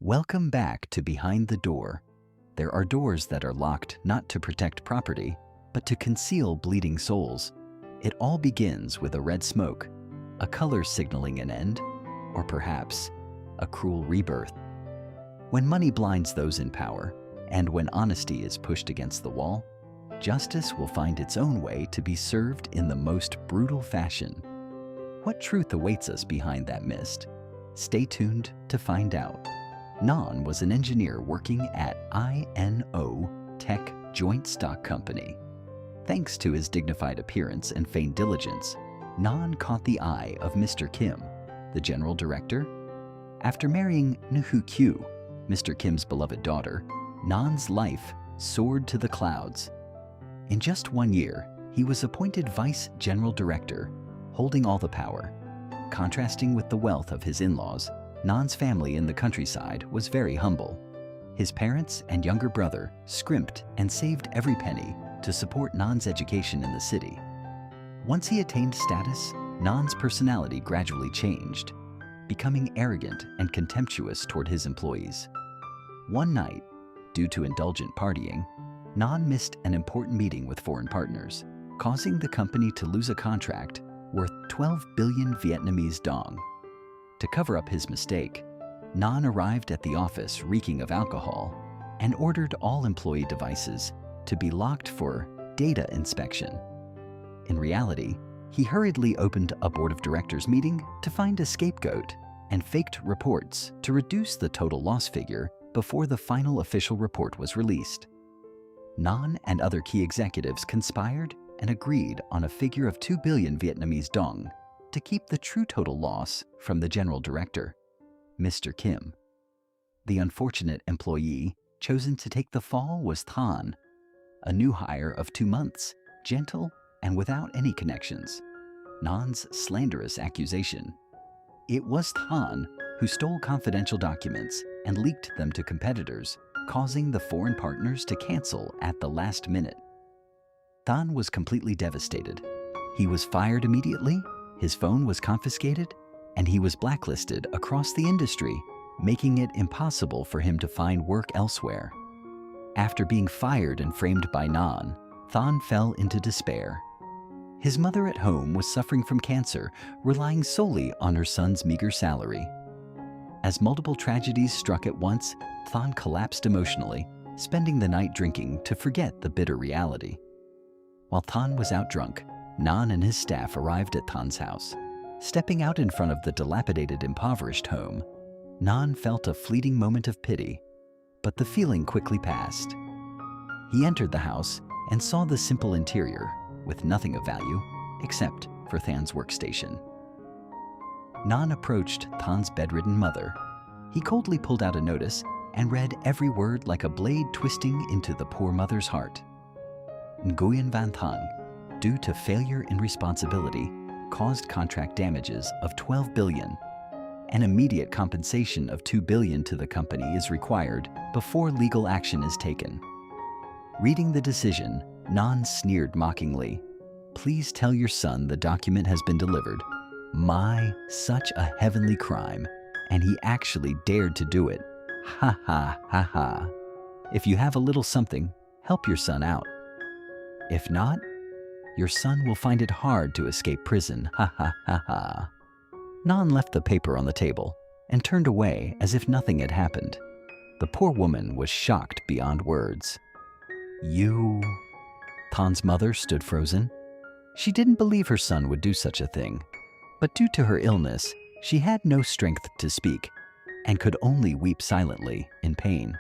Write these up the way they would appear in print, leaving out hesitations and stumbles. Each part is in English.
Welcome back to Behind the Door. There are doors that are locked not to protect property, but to conceal bleeding souls. It all begins with a red smoke, a color signaling an end, or perhaps a cruel rebirth. When money blinds those in power, and when honesty is pushed against the wall, justice will find its own way to be served in the most brutal fashion. What truth awaits us behind that mist? Stay tuned to find out. Nan was an engineer working at INO Tech Joint Stock Company. Thanks to his dignified appearance and feigned diligence, Nan caught the eye of Mr. Kim, the general director. After marrying Nhu Kyu, Mr. Kim's beloved daughter, Nan's life soared to the clouds. In just 1 year, he was appointed vice general director, holding all the power. Contrasting with the wealth of his in-laws, Nan's family in the countryside was very humble. His parents and younger brother scrimped and saved every penny to support Nan's education in the city. Once he attained status, Nan's personality gradually changed, becoming arrogant and contemptuous toward his employees. One night, due to indulgent partying, Nan missed an important meeting with foreign partners, causing the company to lose a contract worth 12 billion Vietnamese dong. To cover up his mistake, Nan arrived at the office reeking of alcohol and ordered all employee devices to be locked for data inspection. In reality, he hurriedly opened a board of directors meeting to find a scapegoat and faked reports to reduce the total loss figure before the final official report was released. Nan and other key executives conspired and agreed on a figure of 2 billion Vietnamese dong to keep the true total loss from the general director, Mr. Kim. The unfortunate employee chosen to take the fall was Thanh, a new hire of 2 months, gentle and without any connections. Nan's slanderous accusation. It was Thanh who stole confidential documents and leaked them to competitors, causing the foreign partners to cancel at the last minute. Thanh was completely devastated. He was fired immediately, his phone was confiscated, and he was blacklisted across the industry, making it impossible for him to find work elsewhere. After being fired and framed by Nan, Thanh fell into despair. His mother at home was suffering from cancer, relying solely on her son's meager salary. As multiple tragedies struck at once, Thanh collapsed emotionally, spending the night drinking to forget the bitter reality. While Thanh was out drunk, Nan and his staff arrived at Than's house. Stepping out in front of the dilapidated, impoverished home, Nan felt a fleeting moment of pity, but the feeling quickly passed. He entered the house and saw the simple interior, with nothing of value except for Than's workstation. Nan approached Than's bedridden mother. He coldly pulled out a notice and read every word like a blade twisting into the poor mother's heart. Nguyen Van Thang, due to failure in responsibility, caused contract damages of 12 billion. An immediate compensation of 2 billion to the company is required before legal action is taken. Reading the decision, Nan sneered mockingly. "Please tell your son the document has been delivered. My, such a heavenly crime, and he actually dared to do it. Ha ha ha ha. If you have a little something, help your son out. If not, your son will find it hard to escape prison. Ha ha ha ha." Nan left the paper on the table and turned away as if nothing had happened. The poor woman was shocked beyond words. "You..." Tan's mother stood frozen. She didn't believe her son would do such a thing, but due to her illness, she had no strength to speak and could only weep silently in pain.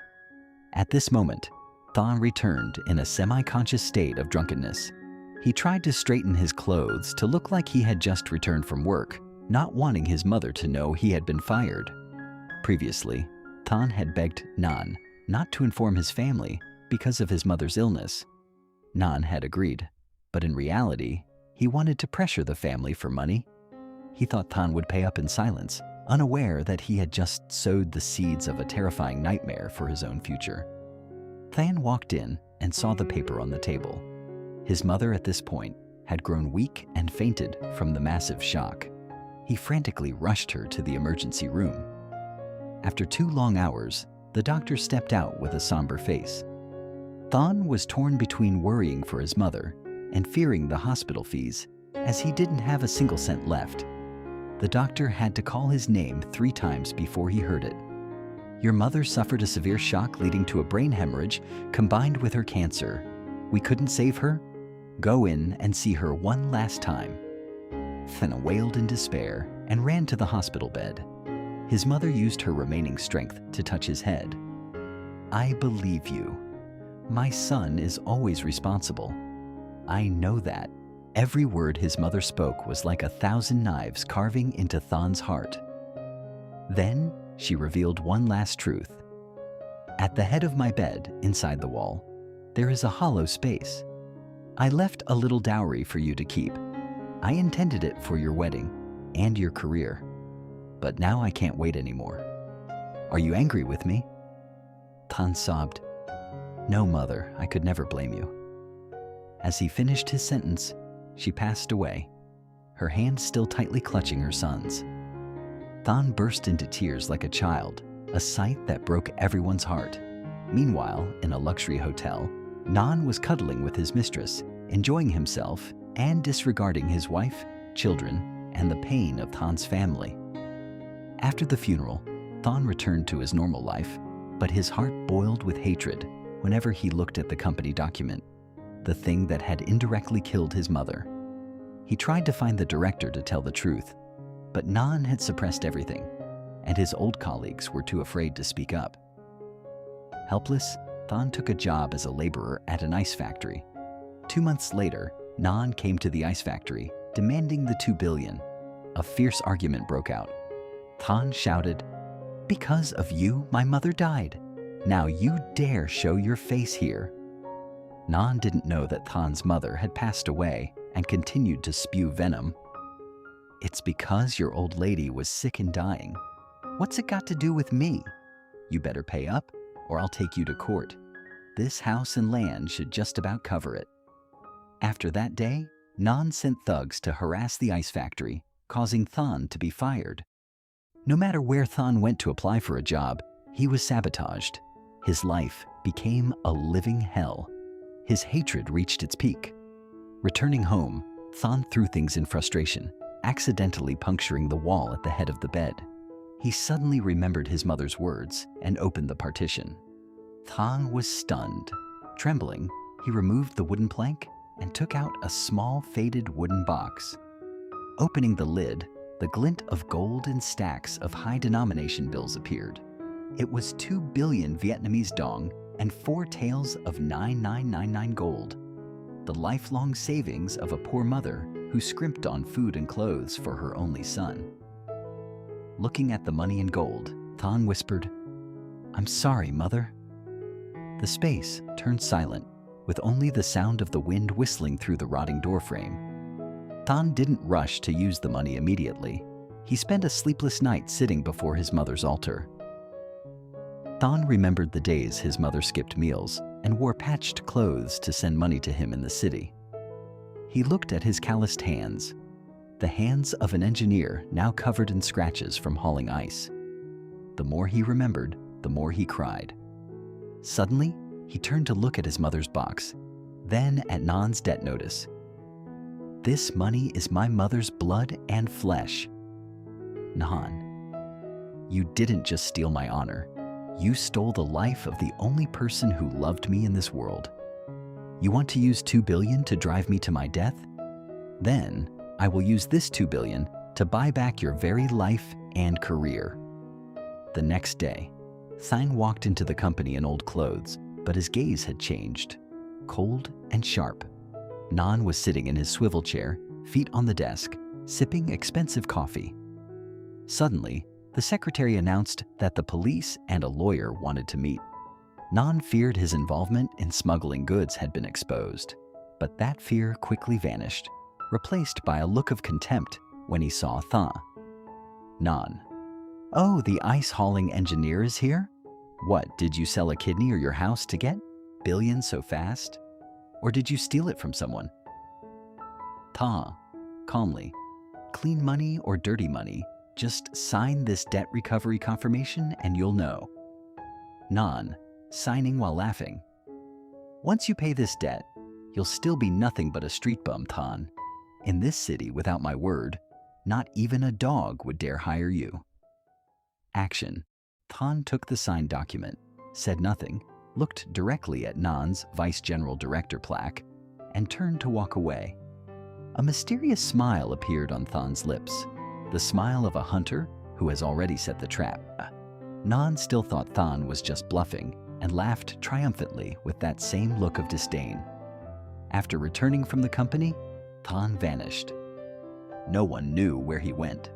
At this moment, Thanh returned in a semi-conscious state of drunkenness. He tried to straighten his clothes to look like he had just returned from work, not wanting his mother to know he had been fired. Previously, Thanh had begged Nan not to inform his family because of his mother's illness. Nan had agreed, but in reality, he wanted to pressure the family for money. He thought Thanh would pay up in silence, unaware that he had just sowed the seeds of a terrifying nightmare for his own future. Thanh walked in and saw the paper on the table. His mother at this point had grown weak and fainted from the massive shock. He frantically rushed her to the emergency room. After 2 long hours, the doctor stepped out with a somber face. Thanh was torn between worrying for his mother and fearing the hospital fees, as he didn't have a single cent left. The doctor had to call his name 3 times before he heard it. Your mother suffered a severe shock leading to a brain hemorrhage combined with her cancer. We couldn't save her? Go in and see her one last time. Thanh wailed in despair and ran to the hospital bed. His mother used her remaining strength to touch his head. I believe you. My son is always responsible. I know that. Every word his mother spoke was like 1,000 knives carving into Than's heart. Then she revealed one last truth. At the head of my bed, inside the wall, there is a hollow space. I left a little dowry for you to keep. I intended it for your wedding and your career. But now I can't wait anymore. Are you angry with me? Thanh sobbed. No, mother, I could never blame you. As he finished his sentence, she passed away, her hand still tightly clutching her son's. Thanh burst into tears like a child, a sight that broke everyone's heart. Meanwhile, in a luxury hotel, Thanh was cuddling with his mistress, enjoying himself and disregarding his wife, children, and the pain of Than's family. After the funeral, Thanh returned to his normal life, but his heart boiled with hatred whenever he looked at the company document, the thing that had indirectly killed his mother. He tried to find the director to tell the truth, but Thanh had suppressed everything, and his old colleagues were too afraid to speak up. Helpless, Thanh took a job as a laborer at an ice factory. 2 months later, Thanh came to the ice factory, demanding the 2 billion. A fierce argument broke out. Thanh shouted, "Because of you, my mother died. Now you dare show your face here." Thanh didn't know that Than's mother had passed away and continued to spew venom. It's because your old lady was sick and dying. What's it got to do with me? You better pay up or I'll take you to court. This house and land should just about cover it. After that day, Thanh sent thugs to harass the ice factory, causing Thanh to be fired. No matter where Thanh went to apply for a job, he was sabotaged. His life became a living hell. His hatred reached its peak. Returning home, Thanh threw things in frustration, accidentally puncturing the wall at the head of the bed. He suddenly remembered his mother's words and opened the partition. Thanh was stunned. Trembling, he removed the wooden plank and took out a small faded wooden box. Opening the lid, the glint of gold and stacks of high-denomination bills appeared. It was 2 billion Vietnamese dong and 4 taels of 9999 gold, the lifelong savings of a poor mother who scrimped on food and clothes for her only son. Looking at the money and gold, Thanh whispered, "I'm sorry, mother." The space turned silent, with only the sound of the wind whistling through the rotting doorframe. Thanh didn't rush to use the money immediately. He spent a sleepless night sitting before his mother's altar. Thanh remembered the days his mother skipped meals and wore patched clothes to send money to him in the city. He looked at his calloused hands, the hands of an engineer now covered in scratches from hauling ice. The more he remembered, the more he cried. Suddenly, he turned to look at his mother's box, then at Than's debt notice. This money is my mother's blood and flesh. Thanh, you didn't just steal my honor. You stole the life of the only person who loved me in this world. You want to use 2 billion to drive me to my death? Then I will use this 2 billion to buy back your very life and career. The next day, Thanh walked into the company in old clothes, but his gaze had changed, cold and sharp. Thanh was sitting in his swivel chair, feet on the desk, sipping expensive coffee. Suddenly, the secretary announced that the police and a lawyer wanted to meet. Thanh feared his involvement in smuggling goods had been exposed, but that fear quickly vanished, replaced by a look of contempt when he saw Thanh. Thanh, oh, the ice-hauling engineer is here? What, did you sell a kidney or your house to get billions so fast? Or did you steal it from someone? Thanh, calmly, clean money or dirty money, Just sign this debt recovery confirmation and you'll know. Non, signing while laughing. Once you pay this debt, you'll still be nothing but a street bum, Thanh. In this city, without my word, not even a dog would dare hire you. Action. Thanh took the signed document, said nothing, looked directly at Nan's Vice General Director plaque, and turned to walk away. A mysterious smile appeared on Than's lips, the smile of a hunter who has already set the trap. Nan still thought Thanh was just bluffing and laughed triumphantly with that same look of disdain. After returning from the company, Thanh vanished. No one knew where he went.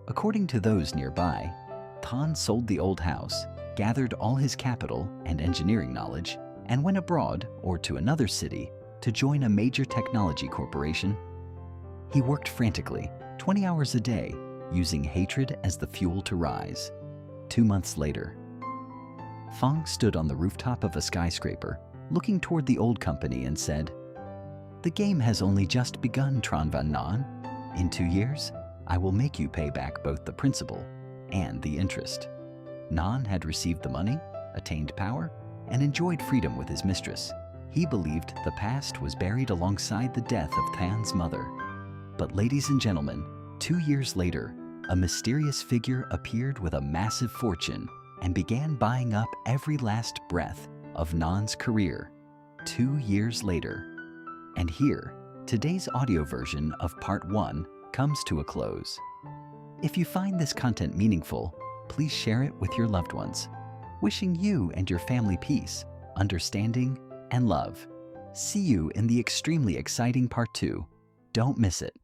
According to those nearby, Thanh sold the old house, gathered all his capital and engineering knowledge, and went abroad or to another city to join a major technology corporation. He worked frantically, 20 hours a day, using hatred as the fuel to rise. 2 months later, Fang stood on the rooftop of a skyscraper, looking toward the old company and said, "The game has only just begun, Tran Van Nan. In 2 years, I will make you pay back both the principal and the interest." Nan had received the money, attained power, and enjoyed freedom with his mistress. He believed the past was buried alongside the death of Than's mother. But ladies and gentlemen, 2 years later, a mysterious figure appeared with a massive fortune and began buying up every last breath of Nan's career. 2 years later. And here, today's audio version of Part 1 comes to a close. If you find this content meaningful, please share it with your loved ones. Wishing you and your family peace, understanding, and love. See you in the extremely exciting Part 2. Don't miss it.